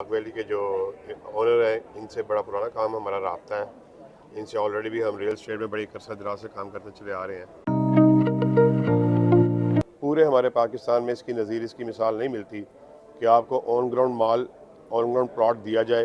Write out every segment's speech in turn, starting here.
पाक वैली के जो ओनर हैं इनसे बड़ा पुराना काम हमारा राब्ता है। इनसे ऑलरेडी भी हम रियल स्टेट में बड़ी अरसा दराज से काम करते चले आ रहे हैं। पूरे हमारे पाकिस्तान में इसकी नज़ीर इसकी मिसाल नहीं मिलती कि आपको on ground mall on ground plot दिया जाए।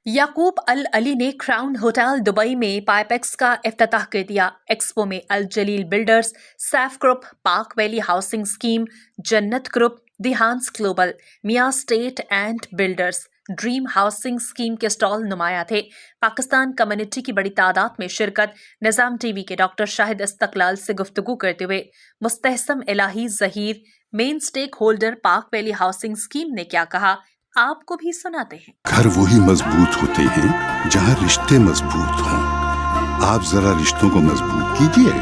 याकूब अल अली ने क्राउन होटल दुबई में पाइपेक्स का इफ्तिताह कर दिया। एक्सपो में Al Jalil builders, Saif group, Pak valley housing scheme, Jannat group, दिहांस global, Mian estate and builders, dream housing scheme के स्टॉल नुमाया थे। पाकिस्तान कम्युनिटी की बड़ी तादाद में शिरकत। निजाम टीवी के डॉक्टर शाहिद इस्तकलाल से गुफ्तगू करते हुए Mustahsam Ilahi Zaheer, main stakeholder Pak valley housing scheme ने क्या कहा, आपको भी सुनाते हैं। घर वही मजबूत होते हैं जहाँ रिश्ते मजबूत हों। आप जरा रिश्तों को मजबूत कीजिए।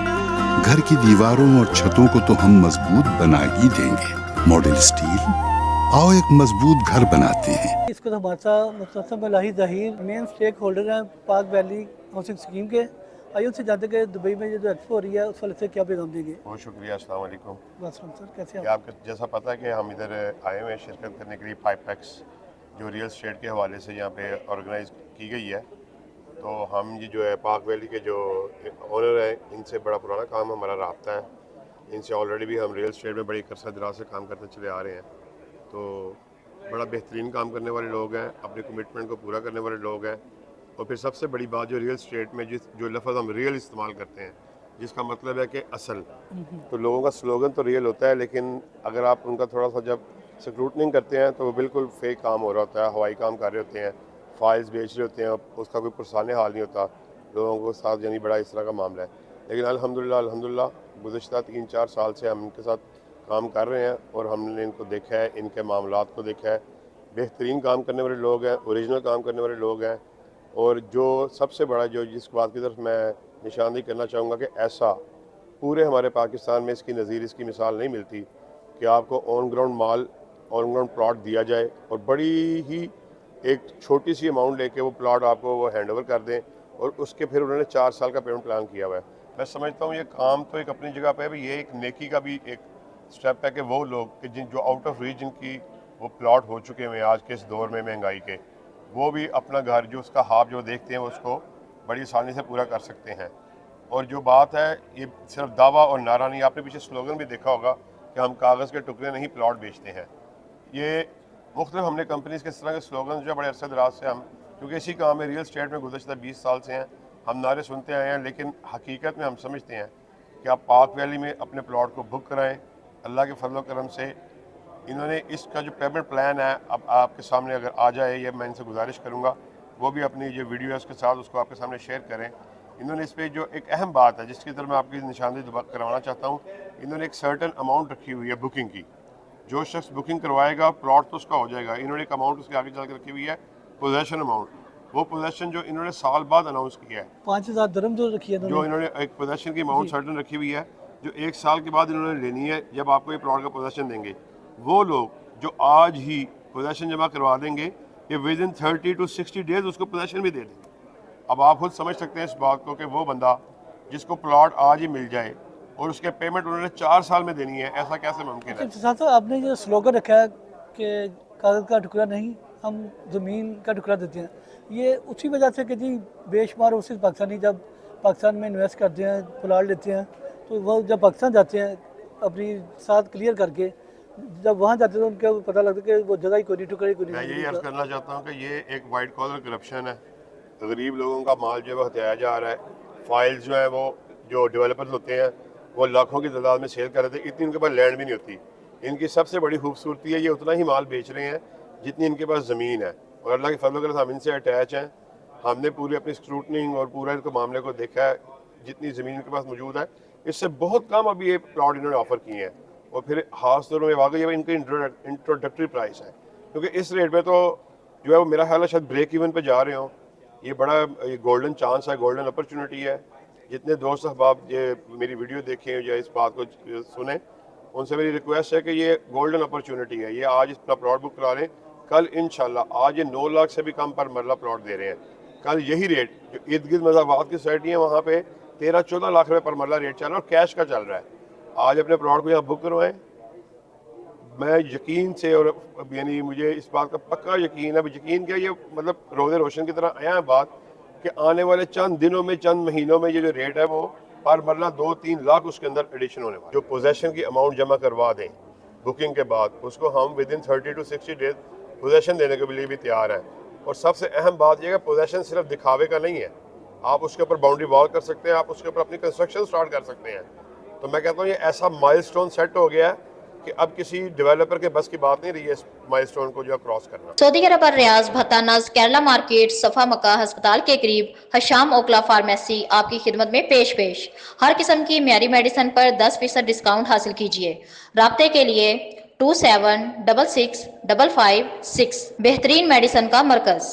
घर की दीवारों और छतों को तो हम मजबूत बना ही देंगे। मॉडल स्टील, आओ एक मजबूत घर बनाते हैं। इसको तो हमारे साथ मुस्तहसम इलाही ज़हीर मेन स्टेक होल्डर हैं पाक वैली हाउसिंग स्कीम के। आइए उनसे जानते हैं कि दुबई में ये जो एक्सपो हो रही है उस वाले से क्या पैगाम देंगे। बहुत शुक्रिया, अस्सलाम वालेकुम। बस सर कैसे हैं आपको जैसा पता है कि हम इधर आए हुए हैं शिरकत करने के लिए पाइपेक्स जो रियल स्टेट के हवाले से यहाँ पे ऑर्गेनाइज की गई है। तो हम ये जो है पाक वैली के जो ओनर हैं इनसे बड़ा पुराना काम हमारा राब्ता है। इनसे ऑलरेडी भी हम रियल स्टेट में बड़ी अरसा दराज से काम करते चले आ रहे हैं। तो बड़ा बेहतरीन काम करने वाले लोग हैं, अपने कमिटमेंट को पूरा करने वाले लोग हैं। और फिर सबसे बड़ी बात जो रियल स्टेट में जो लफ्ज़ हम रियल इस्तेमाल करते हैं, जिसका मतलब है कि असल। तो लोगों का स्लोगन तो रियल होता है, लेकिन अगर आप उनका थोड़ा सा जब स्क्रूटनिंग करते हैं तो वो बिल्कुल फेक काम हो रहा होता है। हवाई काम कर रहे होते हैं, फाइल्स बेच रहे होते हैं, उसका कोई पुरसाने हाल नहीं होता लोगों को साथ, यानी बड़ा इस तरह का मामला है। लेकिन अल्हम्दुलिल्लाह गुज़श्ता 3-4 साल से हम इनके साथ काम कर रहे हैं और हमने इनको देखा है, इनके मामलात को देखा है। बेहतरीन काम करने वाले लोग हैं, ओरिजिनल काम करने वाले लोग हैं। और जो सबसे बड़ा जो जिस बात की तरफ मैं निशानदेही करना चाहूँगा कि ऐसा पूरे हमारे पाकिस्तान में इसकी नज़ीर इसकी मिसाल नहीं मिलती कि आपको on ground mall on ground plot दिया जाए और बड़ी ही एक छोटी सी अमाउंट लेके वो प्लॉट आपको वो हैंड ओवर कर दें। और उसके फिर उन्होंने 4 साल का पेमेंट प्लान किया हुआ है। मैं समझता हूँ ये काम तो एक अपनी जगह पे है, ये एक नेकी का भी एक स्टेप है कि वो लोग कि जिन जो आउट ऑफ रीजन की वो प्लॉट हो चुके हुए हैं आज के इस दौर में महंगाई के, वो भी अपना घर जो उसका हाफ जो देखते हैं उसको बड़ी आसानी से पूरा कर सकते हैं। और जो बात है ये सिर्फ दावा और नारा नहीं, आपने पीछे स्लोगन भी देखा होगा कि हम कागज़ के टुकड़े नहीं प्लॉट बेचते हैं। ये मुख्तलिफ हमने कंपनीज़ के इस तरह के स्लोगन जो बड़े अरसे दराज से हम, क्योंकि इसी काम में रियल स्टेट में गुज़श्ता 20 साल से हैं, हम नारे सुनते आए हैं। लेकिन हकीकत में हम समझते हैं कि आप पाक वैली में अपने प्लॉट को बुक कराएँ। अल्लाह के फजल करम से इन्होंने इसका जो पेमेंट प्लान है अब आपके सामने अगर आ जाए, ये मैं इनसे गुजारिश करूँगा वो भी अपनी जो वीडियो है उसके साथ उसको आपके सामने शेयर करें। इन्होंने इस पर जो एक अहम बात है जिसकी तरफ मैं आपकी निशानदेही करवाना चाहता हूँ, इन्होंने एक सर्टन अमाउंट रखी हुई है बुकिंग की। जो शख्स बुकिंग करवाएगा प्लॉट तो उसका हो जाएगा। इन्होंने एक अमाउंट उसके आगे चल कर रखी हुई है, पोजेसन अमाउंट। वो पोजेसन जो इन्होंने साल बाद अनाउंस किया है, 5000 दरम जो रखी है जो इन्होंने एक पोजेसन की अमाउंट सर्टन रखी हुई है जो 1 साल के बाद इन्होंने लेनी है। जब आपको ये प्लॉट का पोजेसन देंगे, वो लोग जो आज ही पोजेसन जमा करवा देंगे ये विद इन 30 to 60 डेज उसको पोजेसन भी दे देंगे। अब आप खुद समझ सकते हैं इस बात को कि वो बंदा जिसको प्लॉट आज ही मिल जाए और उसके पेमेंट उन्होंने 4 साल में देनी है, ऐसा कैसे मुमकिन है। साथ आपने जो स्लोगन रखा है कि कागज़ का टुकड़ा नहीं हम ज़मीन का टुकड़ा देते हैं, ये उसी वजह से कि जी बेशुमार उसी पाकिस्तानी जब पाकिस्तान में इन्वेस्ट करते हैं प्लॉट लेते हैं तो वो जब पाकिस्तान जाते हैं अपनी साथ क्लियर करके जब वहाँ जाते हैं तो उनको पता लगता है कि वो जगह ही कोई नहीं टुकड़ा ही कोई मैं नहीं। यही अर्ज़ करना चाहता हूँ कि ये एक वाइट कॉलर करप्शन है। गरीब लोगों का माल जो है वो हथियाया जा रहा है। फाइल्स जो है वो जो डेवलपर्स होते हैं वो लाखों की तादाद में सेल कर रहे थे, इतनी उनके पास लैंड भी नहीं होती। इनकी सबसे बड़ी खूबसूरती है ये उतना ही माल बेच रहे हैं जितनी इनके पास ज़मीन है। और अल्लाह के फजल से हम इनसे अटैच हैं। हमने पूरी अपनी स्क्रूटनिंग और पूरा इनके मामले को देखा है, जितनी ज़मीन इनके पास मौजूद है इससे बहुत कम अभी ये प्लॉट इन्होंने ऑफ़र किए हैं। और फिर खास तौर में वाकई ये इनकी इंट्रोडक्टरी प्राइस है, क्योंकि इस रेट पे तो जो है वो मेरा ख्याल है शायद ब्रेक इवन पे जा रहे हो। ये बड़ा ये गोल्डन चांस है, गोल्डन अपॉर्चुनिटी है। जितने दोस्त अहबाब ये मेरी वीडियो देखें या इस बात को सुने, उनसे मेरी रिक्वेस्ट है कि ये गोल्डन अपॉर्चुनिटी है। ये आज अपना प्लॉट बुक करा लें, कल इंशाल्लाह आज ये 9 लाख से भी कम पर मरला प्लॉट दे रहे हैं। कल यही रेट जो इर्द गिर्द मज़ाबाद की सोसाइटी है वहाँ पे 13-14 लाख रुपये पर मरला रेट चल रहा है और कैश का चल रहा है। आज अपने प्लॉट को यहाँ बुक करवाएं, میں یقین سے اور یعنی مجھے اس بات کا پکا یقین ہے، یقین کیا یہ مطلب روز روشن کی طرح آیا ہے بات کہ آنے والے چند دنوں میں چند مہینوں میں یہ جو ریٹ ہے وہ پر مرلہ 2-3 لاکھ اس کے اندر ایڈیشن ہونے والا ہے. جو پوزیشن کی اماؤنٹ جمع کروا دیں بکنگ کے بعد اس کو ہم within 30 to 60 days position دینے کے لیے بھی تیار ہیں. اور سب سے اہم بات یہ ہے کہ پوزیشن صرف دکھاوے کا نہیں ہے، آپ اس کے اوپر باؤنڈری وال کر سکتے ہیں، آپ اس کے اوپر اپنی کنسٹرکشن سٹارٹ کر سکتے ہیں. تو میں کہتا ہوں یہ ایسا مائل سٹون سیٹ ہو گیا ہے کہ اب کسی ڈیولپر کے بس کی بات نہیں رہی ہے اس مائل سٹون کو جو ہے کراس کرنا. سعودی عرب اور ریاض بھتانز کیرلا مارکیٹ صفا مکہ ہسپتال کے قریب حشام اوکلا فارمیسی آپ کی خدمت میں پیش. ہر قسم کی معیاری میڈیسن پر 10% ڈسکاؤنٹ حاصل کیجیے. رابطے کے لیے 27665556 بہترین میڈیسن کا مرکز.